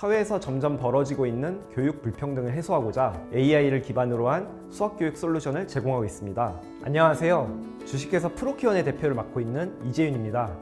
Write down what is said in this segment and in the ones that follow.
사회에서 점점 벌어지고 있는 교육 불평등을 해소하고자 AI를 기반으로 한 수학교육 솔루션을 제공하고 있습니다. 안녕하세요. 주식회사 프로키원의 대표를 맡고 있는 이재윤입니다.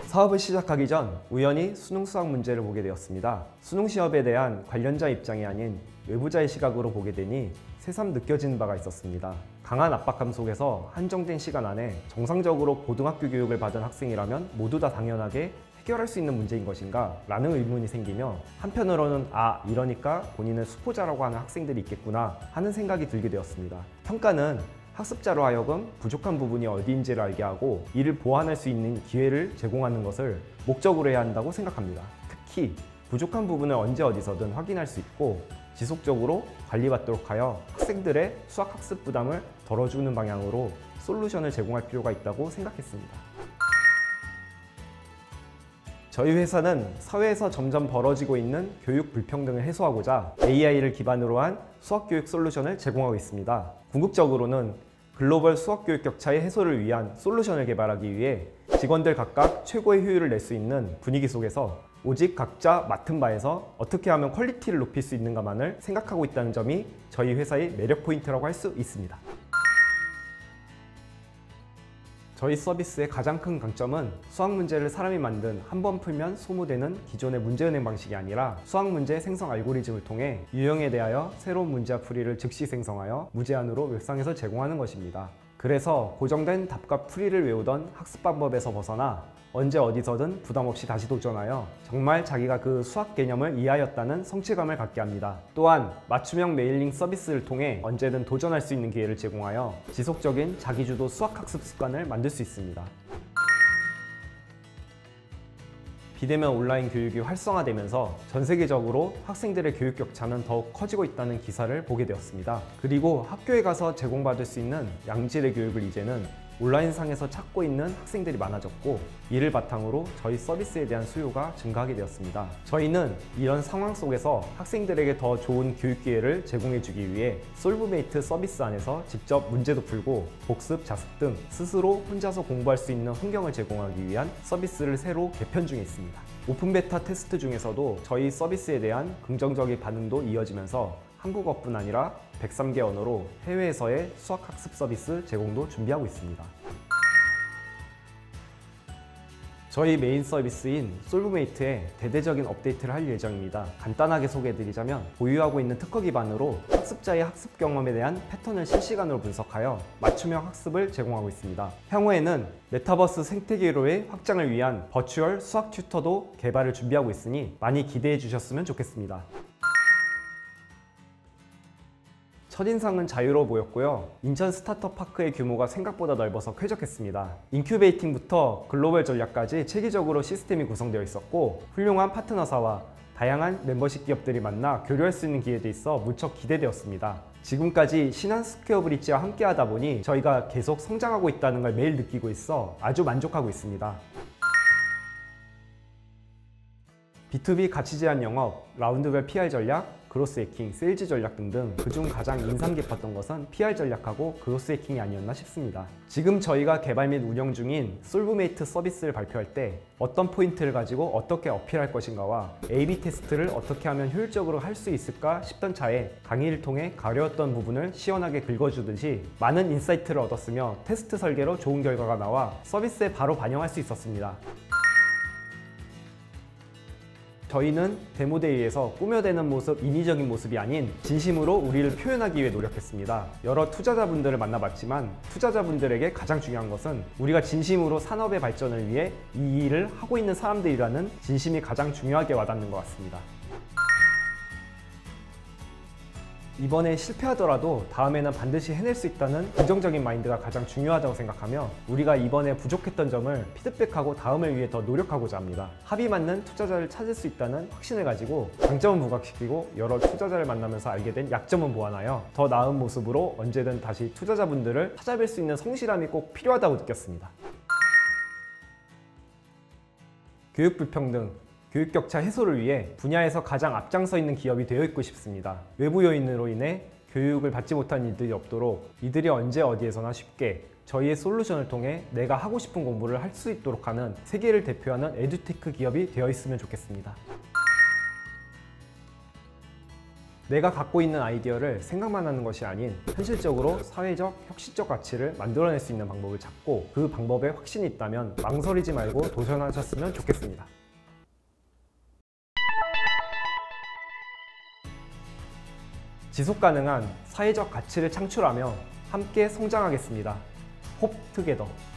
사업을 시작하기 전 우연히 수능 수학 문제를 보게 되었습니다. 수능 시험에 대한 관련자 입장이 아닌 외부자의 시각으로 보게 되니 새삼 느껴지는 바가 있었습니다. 강한 압박감 속에서 한정된 시간 안에 정상적으로 고등학교 교육을 받은 학생이라면 모두 다 당연하게 해결할 수 있는 문제인 것인가? 라는 의문이 생기며 한편으로는 이러니까 본인은 수포자라고 하는 학생들이 있겠구나 하는 생각이 들게 되었습니다. 평가는 학습자로 하여금 부족한 부분이 어디인지를 알게 하고 이를 보완할 수 있는 기회를 제공하는 것을 목적으로 해야 한다고 생각합니다. 특히 부족한 부분을 언제 어디서든 확인할 수 있고 지속적으로 관리받도록 하여 학생들의 수학 학습 부담을 덜어주는 방향으로 솔루션을 제공할 필요가 있다고 생각했습니다. 저희 회사는 사회에서 점점 벌어지고 있는 교육 불평등을 해소하고자 AI를 기반으로 한 수학교육 솔루션을 제공하고 있습니다. 궁극적으로는 글로벌 수학교육 격차의 해소를 위한 솔루션을 개발하기 위해 직원들 각각 최고의 효율을 낼 수 있는 분위기 속에서 오직 각자 맡은 바에서 어떻게 하면 퀄리티를 높일 수 있는가만을 생각하고 있다는 점이 저희 회사의 매력 포인트라고 할 수 있습니다. 저희 서비스의 가장 큰 강점은 수학 문제를 사람이 만든 한 번 풀면 소모되는 기존의 문제은행 방식이 아니라 수학 문제 생성 알고리즘을 통해 유형에 대하여 새로운 문제와 풀이를 즉시 생성하여 무제한으로 웹상에서 제공하는 것입니다. 그래서 고정된 답과 풀이를 외우던 학습 방법에서 벗어나 언제 어디서든 부담 없이 다시 도전하여 정말 자기가 그 수학 개념을 이해하였다는 성취감을 갖게 합니다. 또한 맞춤형 메일링 서비스를 통해 언제든 도전할 수 있는 기회를 제공하여 지속적인 자기주도 수학 학습 습관을 만들 수 있습니다. 비대면 온라인 교육이 활성화되면서 전 세계적으로 학생들의 교육 격차는 더욱 커지고 있다는 기사를 보게 되었습니다. 그리고 학교에 가서 제공받을 수 있는 양질의 교육을 이제는 온라인상에서 찾고 있는 학생들이 많아졌고 이를 바탕으로 저희 서비스에 대한 수요가 증가하게 되었습니다. 저희는 이런 상황 속에서 학생들에게 더 좋은 교육 기회를 제공해주기 위해 솔브메이트 서비스 안에서 직접 문제도 풀고 복습, 자습 등 스스로 혼자서 공부할 수 있는 환경을 제공하기 위한 서비스를 새로 개편 중에 있습니다. 오픈 베타 테스트 중에서도 저희 서비스에 대한 긍정적인 반응도 이어지면서 한국어뿐 아니라 103개 언어로 해외에서의 수학학습 서비스 제공도 준비하고 있습니다. 저희 메인 서비스인 솔브메이트에 대대적인 업데이트를 할 예정입니다. 간단하게 소개해드리자면 보유하고 있는 특허 기반으로 학습자의 학습 경험에 대한 패턴을 실시간으로 분석하여 맞춤형 학습을 제공하고 있습니다. 향후에는 메타버스 생태계로의 확장을 위한 버추얼 수학 튜터도 개발을 준비하고 있으니 많이 기대해 주셨으면 좋겠습니다. 첫인상은 자유로워 보였고요. 인천 스타트업 파크의 규모가 생각보다 넓어서 쾌적했습니다. 인큐베이팅부터 글로벌 전략까지 체계적으로 시스템이 구성되어 있었고 훌륭한 파트너사와 다양한 멤버십 기업들이 만나 교류할 수 있는 기회도 있어 무척 기대되었습니다. 지금까지 신한 스퀘어 브릿지와 함께 하다 보니 저희가 계속 성장하고 있다는 걸 매일 느끼고 있어 아주 만족하고 있습니다. B2B 가치 제한 영업, 라운드별 PR 전략, 그로스 해킹, 세일즈 전략 등등 그중 가장 인상 깊었던 것은 PR 전략하고 그로스 해킹이 아니었나 싶습니다. 지금 저희가 개발 및 운영 중인 솔브메이트 서비스를 발표할 때 어떤 포인트를 가지고 어떻게 어필할 것인가와 A/B 테스트를 어떻게 하면 효율적으로 할 수 있을까 싶던 차에 강의를 통해 가려웠던 부분을 시원하게 긁어주듯이 많은 인사이트를 얻었으며 테스트 설계로 좋은 결과가 나와 서비스에 바로 반영할 수 있었습니다. 저희는 데모데이에서 꾸며대는 모습, 인위적인 모습이 아닌 진심으로 우리를 표현하기 위해 노력했습니다. 여러 투자자분들을 만나봤지만 투자자분들에게 가장 중요한 것은 우리가 진심으로 산업의 발전을 위해 이 일을 하고 있는 사람들이라는 진심이 가장 중요하게 와닿는 것 같습니다. 이번에 실패하더라도 다음에는 반드시 해낼 수 있다는 긍정적인 마인드가 가장 중요하다고 생각하며 우리가 이번에 부족했던 점을 피드백하고 다음을 위해 더 노력하고자 합니다. 합이 맞는 투자자를 찾을 수 있다는 확신을 가지고 장점은 부각시키고 여러 투자자를 만나면서 알게 된 약점은 보완하여 더 나은 모습으로 언제든 다시 투자자분들을 찾아뵐 수 있는 성실함이 꼭 필요하다고 느꼈습니다. 교육 불평등, 교육 격차 해소를 위해 분야에서 가장 앞장서 있는 기업이 되어 있고 싶습니다. 외부 요인으로 인해 교육을 받지 못한 이들이 없도록 이들이 언제 어디에서나 쉽게 저희의 솔루션을 통해 내가 하고 싶은 공부를 할 수 있도록 하는 세계를 대표하는 에듀테크 기업이 되어 있으면 좋겠습니다. 내가 갖고 있는 아이디어를 생각만 하는 것이 아닌 현실적으로 사회적, 혁신적 가치를 만들어낼 수 있는 방법을 찾고 그 방법에 확신이 있다면 망설이지 말고 도전하셨으면 좋겠습니다. 지속 가능한 사회적 가치를 창출하며 함께 성장하겠습니다. 홉 투게더.